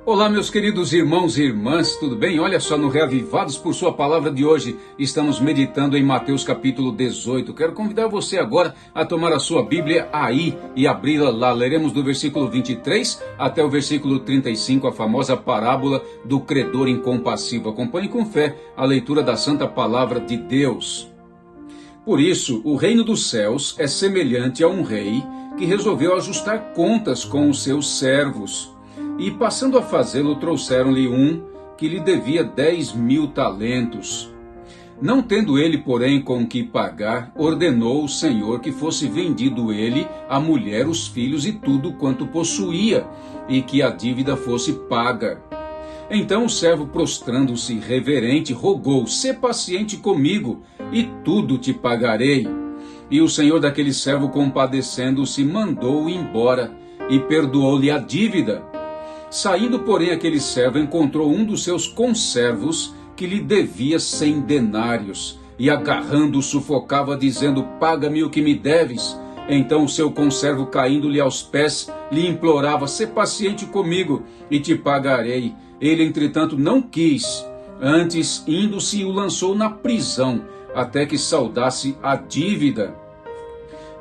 Olá, meus queridos irmãos e irmãs, tudo bem? Olha só, no Reavivados por Sua Palavra de hoje, estamos meditando em Mateus capítulo 18. Quero convidar você agora a tomar a sua Bíblia aí e abri-la lá. Leremos do versículo 23 até o versículo 35, a famosa parábola do credor incompassivo. Acompanhe com fé a leitura da Santa Palavra de Deus. Por isso, o reino dos céus é semelhante a um rei que resolveu ajustar contas com os seus servos. E passando a fazê-lo, trouxeram-lhe um que lhe devia 10.000 talentos. Não tendo ele, porém, com que pagar, ordenou o Senhor que fosse vendido ele, a mulher, os filhos e tudo quanto possuía, e que a dívida fosse paga. Então o servo, prostrando-se reverente, rogou: "Sê paciente comigo, e tudo te pagarei." E o senhor daquele servo, compadecendo-se, mandou-o embora, e perdoou-lhe a dívida. Saindo, porém, aquele servo encontrou um dos seus conservos que lhe devia 100 denários, e agarrando-o sufocava, dizendo: "Paga-me o que me deves." Então o seu conservo, caindo-lhe aos pés, lhe implorava: "Sê paciente comigo, e te pagarei." Ele, entretanto, não quis. Antes, indo-se, o lançou na prisão, até que saldasse a dívida.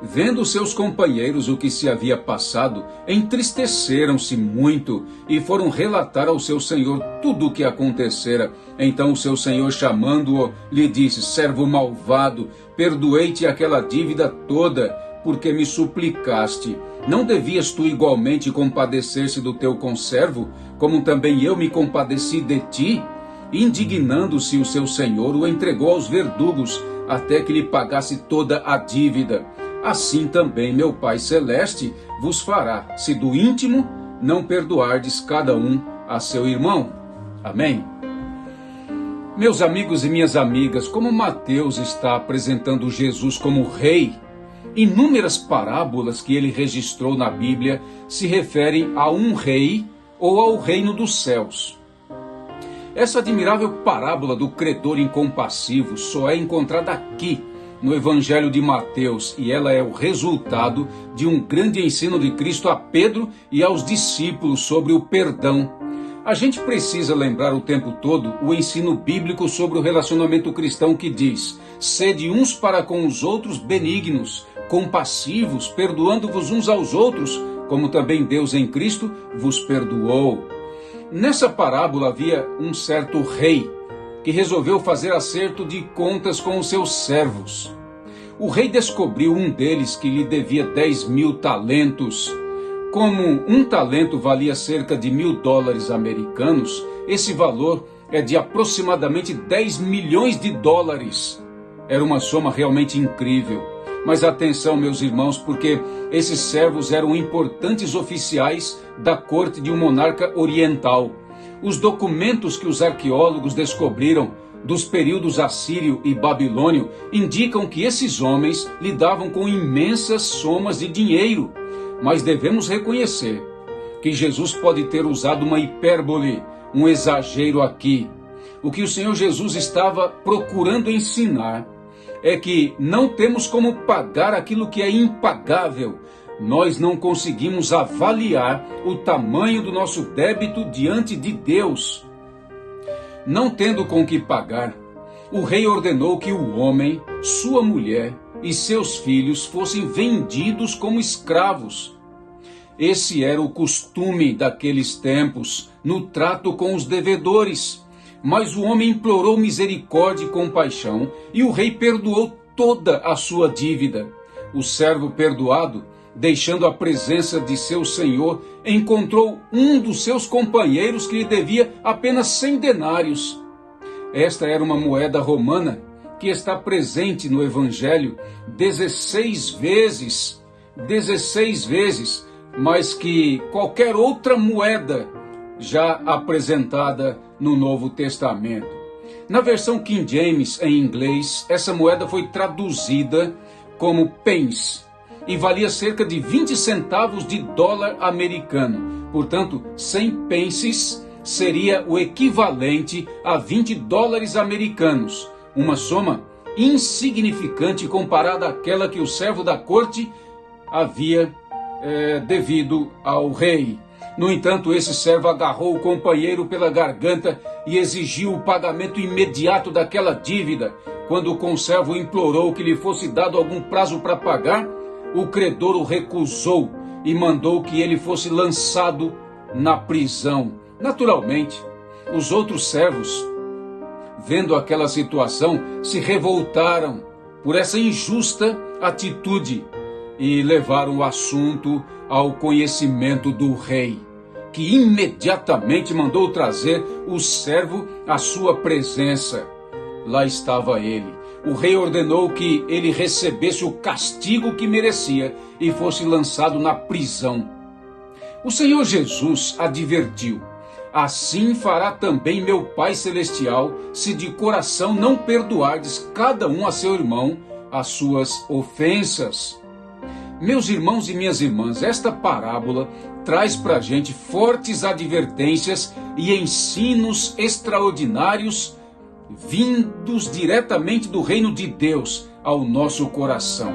Vendo seus companheiros o que se havia passado, entristeceram-se muito e foram relatar ao seu senhor tudo o que acontecera. Então o seu senhor, chamando-o, lhe disse: "Servo malvado, perdoei-te aquela dívida toda, porque me suplicaste. Não devias tu igualmente compadecer-se do teu conservo, como também eu me compadeci de ti?" Indignando-se o seu senhor, o entregou aos verdugos, até que lhe pagasse toda a dívida. Assim também meu Pai Celeste vos fará, se do íntimo não perdoardes cada um a seu irmão. Amém? Meus amigos e minhas amigas, como Mateus está apresentando Jesus como rei, inúmeras parábolas que ele registrou na Bíblia se referem a um rei ou ao reino dos céus. Essa admirável parábola do credor incompassivo só é encontrada aqui, no Evangelho de Mateus, e ela é o resultado de um grande ensino de Cristo a Pedro e aos discípulos sobre o perdão. A gente precisa lembrar o tempo todo o ensino bíblico sobre o relacionamento cristão que diz: "Sede uns para com os outros benignos, compassivos, perdoando-vos uns aos outros, como também Deus em Cristo vos perdoou." Nessa parábola havia um certo rei que resolveu fazer acerto de contas com os seus servos. O rei descobriu um deles que lhe devia 10.000 talentos. Como um talento valia cerca de $1.000 americanos, esse valor é de aproximadamente 10 milhões de dólares. Era uma soma realmente incrível. Mas atenção, meus irmãos, porque esses servos eram importantes oficiais da corte de um monarca oriental. Os documentos que os arqueólogos descobriram dos períodos assírio e babilônio indicam que esses homens lidavam com imensas somas de dinheiro. Mas devemos reconhecer que Jesus pode ter usado uma hipérbole, um exagero aqui. O que o Senhor Jesus estava procurando ensinar é que não temos como pagar aquilo que é impagável. Nós não conseguimos avaliar o tamanho do nosso débito diante de Deus. Não tendo com que pagar, o rei ordenou que o homem, sua mulher e seus filhos fossem vendidos como escravos. Esse era o costume daqueles tempos no trato com os devedores. Mas o homem implorou misericórdia e compaixão, e o rei perdoou toda a sua dívida. O servo perdoado, deixando a presença de seu senhor, encontrou um dos seus companheiros que lhe devia apenas 100 denários. Esta era uma moeda romana que está presente no Evangelho 16 vezes, mais que qualquer outra moeda já apresentada no Novo Testamento. Na versão King James, em inglês, essa moeda foi traduzida como pence e valia cerca de 20 centavos de dólar americano. Portanto, 100 pences seria o equivalente a 20 dólares americanos, uma soma insignificante comparada àquela que o servo da corte havia devido ao rei. No entanto, esse servo agarrou o companheiro pela garganta e exigiu o pagamento imediato daquela dívida. Quando o conservo implorou que lhe fosse dado algum prazo para pagar, o credor o recusou e mandou que ele fosse lançado na prisão. Naturalmente, os outros servos, vendo aquela situação, se revoltaram por essa injusta atitude e levaram o assunto ao conhecimento do rei, que imediatamente mandou trazer o servo à sua presença. Lá estava ele. O rei ordenou que ele recebesse o castigo que merecia e fosse lançado na prisão. O Senhor Jesus advertiu: assim fará também meu Pai Celestial, se de coração não perdoardes cada um a seu irmão as suas ofensas. Meus irmãos e minhas irmãs, esta parábola traz para a gente fortes advertências e ensinos extraordinários vindos diretamente do reino de Deus ao nosso coração.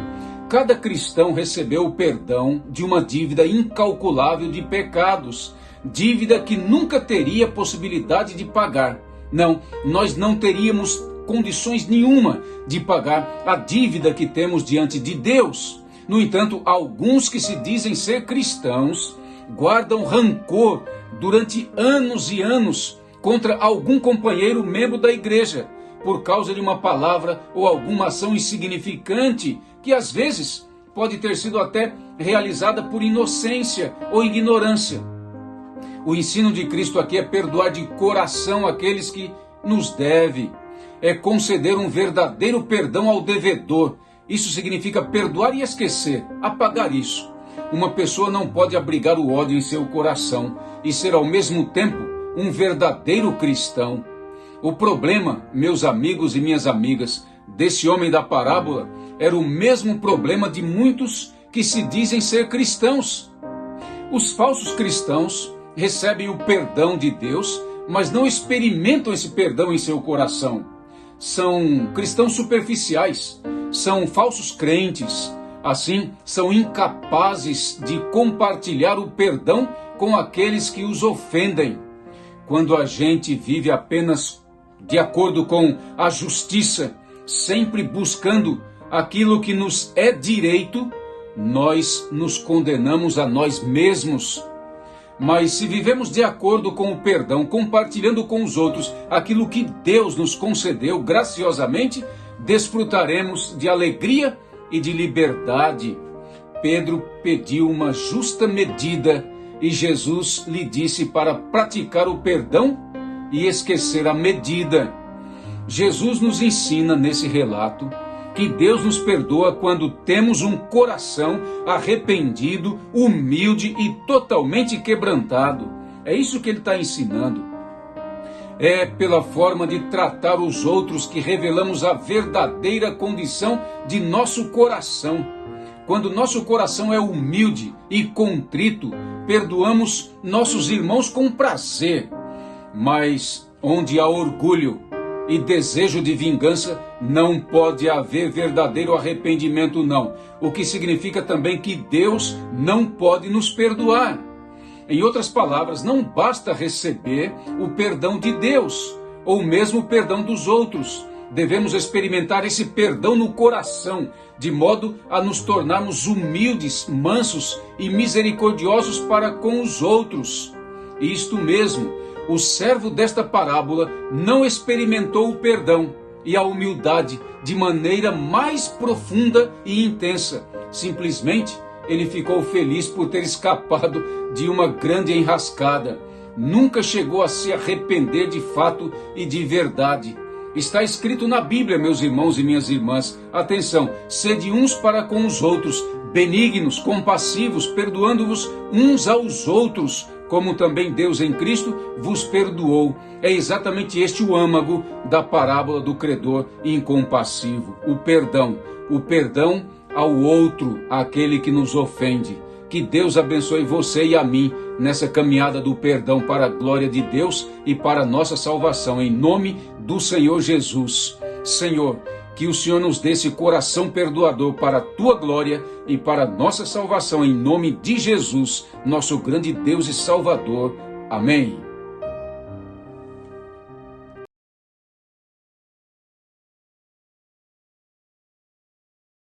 Cada cristão recebeu o perdão de uma dívida incalculável de pecados, dívida que nunca teria possibilidade de pagar. Não, nós não teríamos condições nenhuma de pagar a dívida que temos diante de Deus. No entanto, alguns que se dizem ser cristãos guardam rancor durante anos e anos contra algum companheiro membro da igreja, por causa de uma palavra ou alguma ação insignificante, que às vezes pode ter sido até realizada por inocência ou ignorância. O ensino de Cristo aqui é perdoar de coração aqueles que nos devem, é conceder um verdadeiro perdão ao devedor. Isso significa perdoar e esquecer, apagar isso. Uma pessoa não pode abrigar o ódio em seu coração e ser ao mesmo tempo um verdadeiro cristão. O problema, meus amigos e minhas amigas, desse homem da parábola era o mesmo problema de muitos que se dizem ser cristãos. Os falsos cristãos recebem o perdão de Deus, mas não experimentam esse perdão em seu coração. São cristãos superficiais, são falsos crentes, assim são incapazes de compartilhar o perdão com aqueles que os ofendem. Quando a gente vive apenas de acordo com a justiça, sempre buscando aquilo que nos é direito, nós nos condenamos a nós mesmos. Mas se vivemos de acordo com o perdão, compartilhando com os outros aquilo que Deus nos concedeu graciosamente, desfrutaremos de alegria e de liberdade. Pedro pediu uma justa medida e Jesus lhe disse para praticar o perdão e esquecer a medida. Jesus nos ensina nesse relato que Deus nos perdoa quando temos um coração arrependido, humilde e totalmente quebrantado. É isso que ele está ensinando. É pela forma de tratar os outros que revelamos a verdadeira condição de nosso coração. Quando nosso coração é humilde e contrito, perdoamos nossos irmãos com prazer. Mas onde há orgulho e desejo de vingança, não pode haver verdadeiro arrependimento, não. O que significa também que Deus não pode nos perdoar. Em outras palavras, não basta receber o perdão de Deus, ou mesmo o perdão dos outros. Devemos experimentar esse perdão no coração, de modo a nos tornarmos humildes, mansos e misericordiosos para com os outros. Isto mesmo. O servo desta parábola não experimentou o perdão e a humildade de maneira mais profunda e intensa. Simplesmente, ele ficou feliz por ter escapado de uma grande enrascada. Nunca chegou a se arrepender de fato e de verdade. Está escrito na Bíblia, meus irmãos e minhas irmãs, atenção, sede uns para com os outros, benignos, compassivos, perdoando-vos uns aos outros, como também Deus em Cristo vos perdoou. É exatamente este o âmago da parábola do credor incompassivo. O perdão ao outro, àquele que nos ofende. Que Deus abençoe você e a mim nessa caminhada do perdão para a glória de Deus e para a nossa salvação, em nome do Senhor Jesus. Senhor, Que o Senhor nos dê esse coração perdoador para a tua glória e para a nossa salvação, em nome de Jesus, nosso grande Deus e Salvador. Amém.